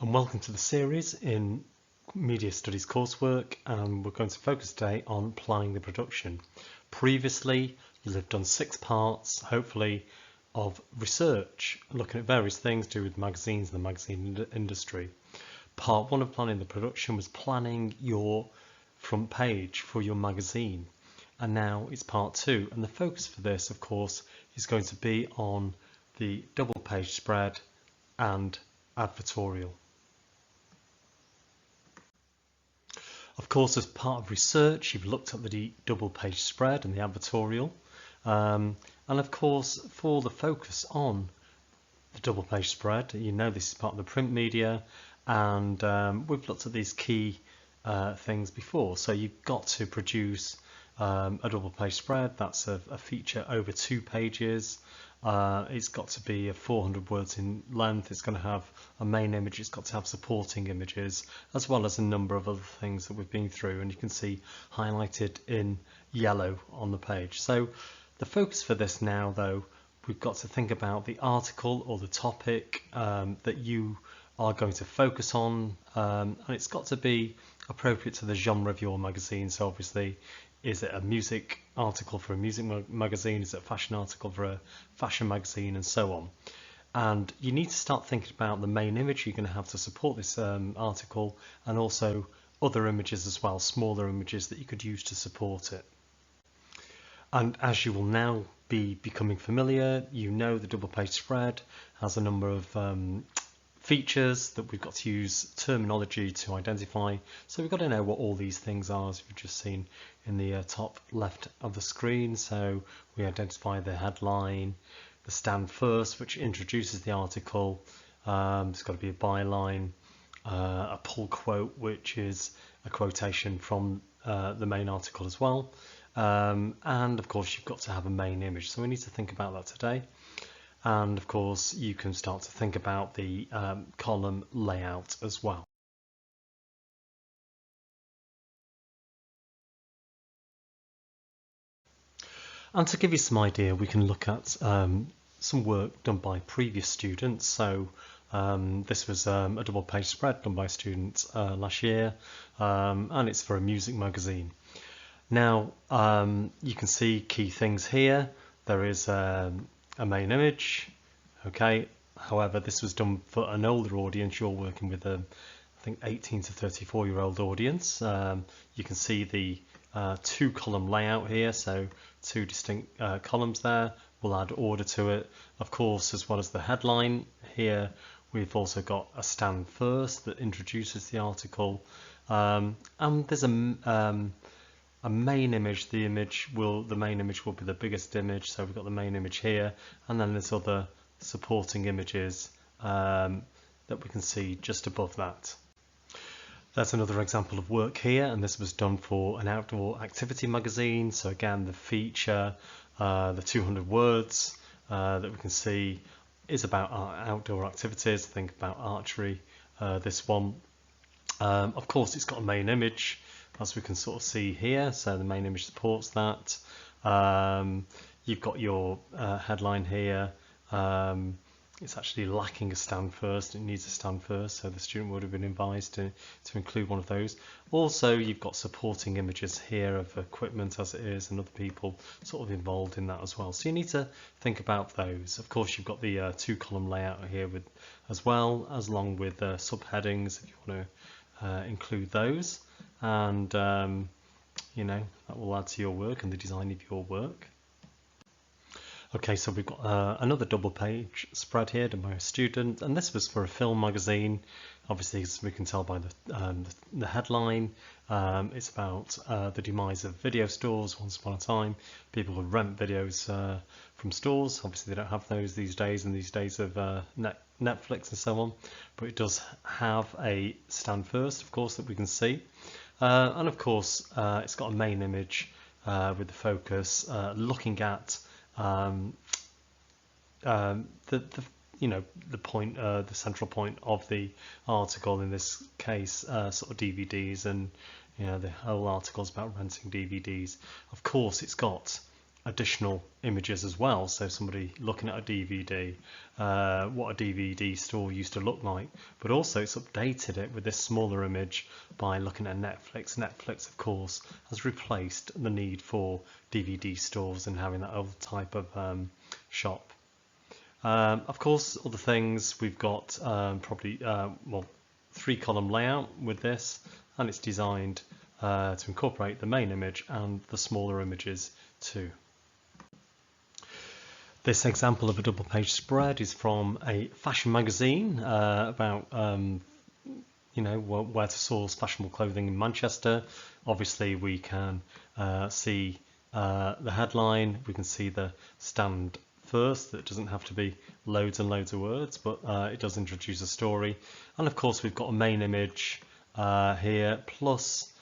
And welcome to the series in Media Studies coursework, and we're going to focus today on planning the production. Previously, you'll have done 6 parts, hopefully, of research, looking at various things to do with magazines and the magazine industry. Part 1 of planning the production was planning your front page for your magazine. And now it's part 2, and the focus for this, of course, is going to be on the double page spread and advertorial. Of course, as part of research, you've looked at the double page spread and the advertorial. And of course, for the focus on the double page spread, you know this is part of the print media, and we've looked at these key things before. So you've got to produce a double page spread. That's a feature over 2 pages. It's got to be 400 words in length. It's going to have a main image. It's got to have supporting images, as well as a number of other things that we've been through, and you can see highlighted in yellow on the page. So the focus for this now, though, we've got to think about the article or the topic that you are going to focus on, and it's got to be appropriate to the genre of your magazine. So obviously, is it a music article for a music magazine? Is it a fashion article for a fashion magazine, and so on? And you need to start thinking about the main image you're going to have to support this article, and also other images as well, smaller images that you could use to support it. And as you will now be becoming familiar, you know the double page spread has a number of features that we've got to use terminology to identify. So we've got to know what all these things are, as you've just seen in the top left of the screen. So we identify the headline, the stand first, which introduces the article. There's got to be a byline, a pull quote, which is a quotation from the main article as well. And of course, you've got to have a main image. So we need to think about that today. And of course, you can start to think about the column layout as well. And to give you some idea, we can look at some work done by previous students. So this was a double page spread done by students last year, and it's for a music magazine. Now, you can see key things here. There is a main image, okay. However, this was done for an older audience. You're working with I think 18 to 34-year-old audience. You can see the 2-column layout here, so 2 distinct columns there. We'll add order to it. Of course, as well as the headline here, we've also got a stand first that introduces the article, and there's a main image. The main image will be the biggest image, so we've got the main image here, and then there's other supporting images that we can see just above that. That's another example of work here, and this was done for an outdoor activity magazine. So again, the feature, the 200 words that we can see is about outdoor activities. Think about archery, this one. Of course, it's got a main image, as we can sort of see here, so the main image supports that. You've got your headline here. It's actually lacking a stand first. It needs a stand first, so the student would have been advised to include one of those. Also, you've got supporting images here of equipment as it is, and other people sort of involved in that as well. So you need to think about those. Of course, you've got the 2-column layout here as well, along with subheadings if you want to include those. And you know, that will add to your work and the design of your work. Okay, so we've got another double page spread here done by a student, and this was for a film magazine. Obviously, as we can tell by the headline, it's about the demise of video stores. Once upon a time, people would rent videos from stores. Obviously, they don't have those these days, in these days of Netflix and so on, but it does have a stand first, of course, that we can see. And of course, it's got a main image with the focus looking at the point, the central point of the article. In this case, sort of DVDs, and the whole article is about renting DVDs. Of course, it's got additional images as well. So somebody looking at a DVD, what a DVD store used to look like, but also it's updated it with this smaller image by looking at Netflix. Netflix, of course, has replaced the need for DVD stores and having that old type of shop. Of course, other things, we've got probably, well, 3-column layout with this, and it's designed to incorporate the main image and the smaller images too. This example of a double page spread is from a fashion magazine about where to source fashionable clothing in Manchester. Obviously we can see the headline, we can see the stand first. That doesn't have to be loads and loads of words, but it does introduce a story. And of course we've got a main image here plus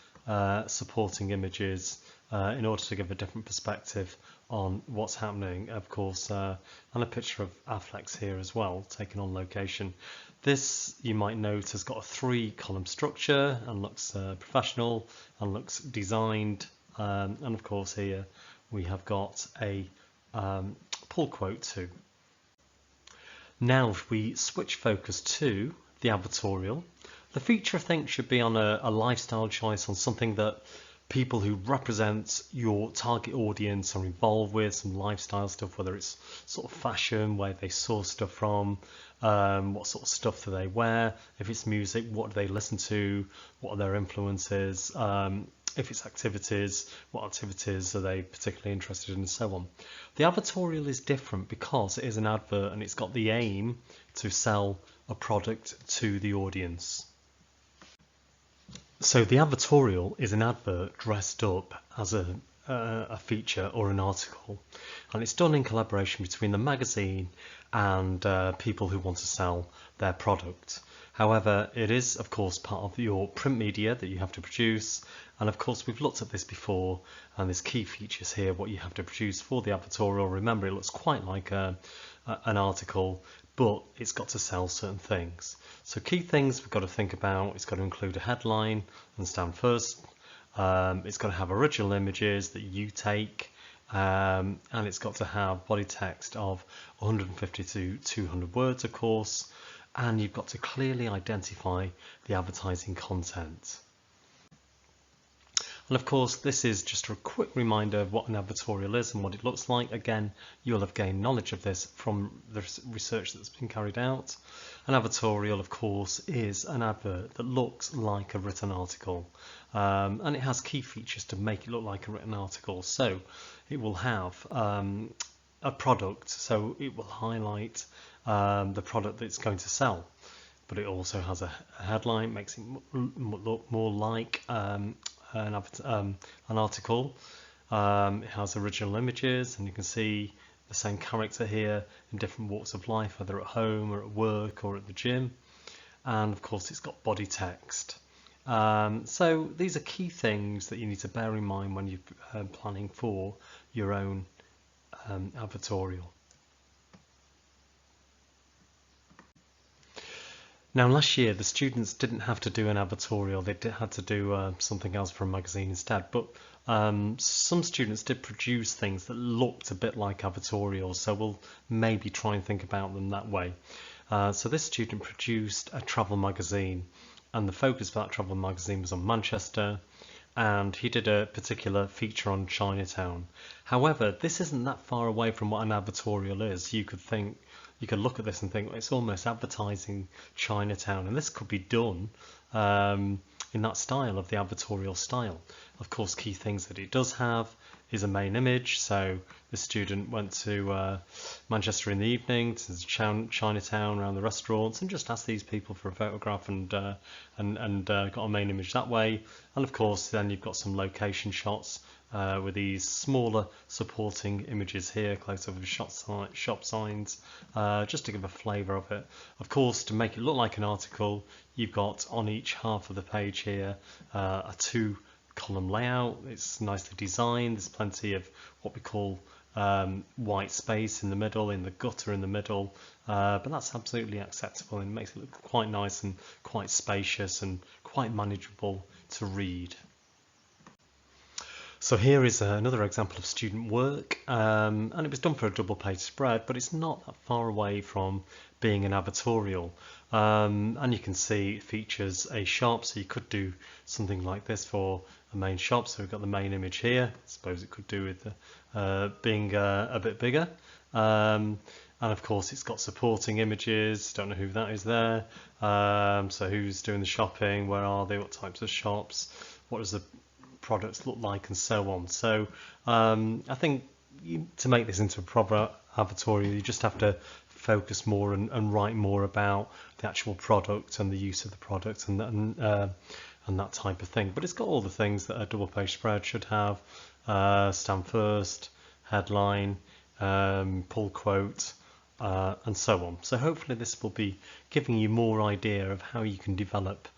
supporting images in order to give a different perspective on what's happening, of course, and a picture of Affleck's here as well, taken on location. This, you might note, has got a 3-column structure and looks professional and looks designed. And of course here we have got a pull quote too. Now if we switch focus to the advertorial, the feature I think should be on a lifestyle choice, on something that people who represent your target audience are involved with, some lifestyle stuff, whether it's sort of fashion, where they source stuff from, what sort of stuff do they wear, if it's music, what do they listen to, what are their influences, if it's activities, what activities are they particularly interested in, and so on. The advertorial is different because it is an advert and it's got the aim to sell a product to the audience. So the advertorial is an advert dressed up as a feature or an article, and it's done in collaboration between the magazine and people who want to sell their product. However, it is of course part of your print media that you have to produce, and of course we've looked at this before, and there's key features here what you have to produce for the advertorial. Remember, it looks quite like an article, but it's got to sell certain things. So key things we've got to think about: it's got to include a headline and stand first, it's got to have original images that you take, and it's got to have body text of 150 to 200 words, of course, and you've got to clearly identify the advertising content. And of course, this is just a quick reminder of what an advertorial is and what it looks like. Again, you'll have gained knowledge of this from the research that's been carried out. An advertorial, of course, is an advert that looks like a written article, and it has key features to make it look like a written article. So it will have a product, so it will highlight the product that it's going to sell, but it also has a headline, makes it look more like an article. It has original images, and you can see the same character here in different walks of life, whether at home or at work or at the gym. And of course it's got body text. So these are key things that you need to bear in mind when you're planning for your own advertorial. Now last year the students didn't have to do an advertorial, they had to do something else for a magazine instead, but some students did produce things that looked a bit like advertorials, so we'll maybe try and think about them that way. So this student produced a travel magazine, and the focus for that travel magazine was on Manchester, and he did a particular feature on Chinatown. However, this isn't that far away from what an advertorial is. You could look at this and think, well, it's almost advertising Chinatown, and this could be done in that style, of the advertorial style. Of course, key things that it does have is a main image. So the student went to Manchester in the evening, to Chinatown, around the restaurants, and just asked these people for a photograph, and got a main image that way. And of course then you've got some location shots with these smaller supporting images here, close up of shop signs, just to give a flavour of it. Of course, to make it look like an article, you've got on each half of the page here a 2-column layout. It's nicely designed. There's plenty of what we call white space in the middle, in the gutter in the middle, but that's absolutely acceptable, and makes it look quite nice and quite spacious and quite manageable to read. So here is another example of student work, and it was done for a double page spread, but it's not that far away from being an advertorial. And you can see it features a shop, so you could do something like this for a main shop. So we've got the main image here. I suppose it could do with being a bit bigger. And of course it's got supporting images, don't know who that is there. So who's doing the shopping, where are they, what types of shops, what does the products look like, and so on. So I think to make this into a proper advertorial, you just have to focus more and write more about the actual product and the use of the product and that type of thing. But it's got all the things that a double page spread should have: stand first, headline, pull quote, and so on. So hopefully this will be giving you more idea of how you can develop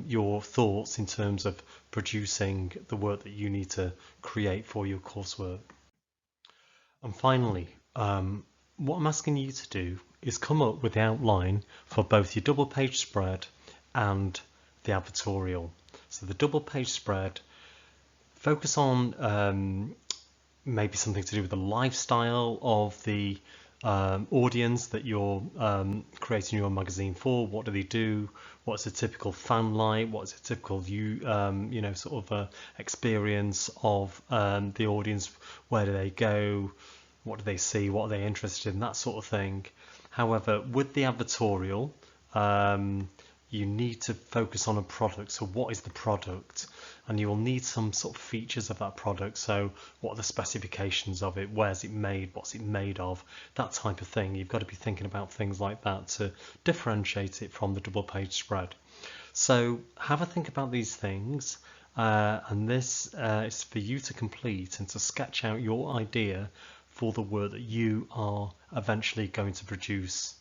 your thoughts in terms of producing the work that you need to create for your coursework. And finally, what I'm asking you to do is come up with the outline for both your double page spread and the advertorial. So the double page spread, focus on maybe something to do with the lifestyle of the audience that you're creating your magazine for. What do they do? What's a typical fan like? What's a typical experience of the audience? Where do they go? What do they see? What are they interested in? That sort of thing. However, with the advertorial, you need to focus on a product. So what is the product? And you will need some sort of features of that product. So what are the specifications of it? Where's it made? What's it made of? That type of thing. You've got to be thinking about things like that to differentiate it from the double page spread. So have a think about these things. And this is for you to complete and to sketch out your idea for the work that you are eventually going to produce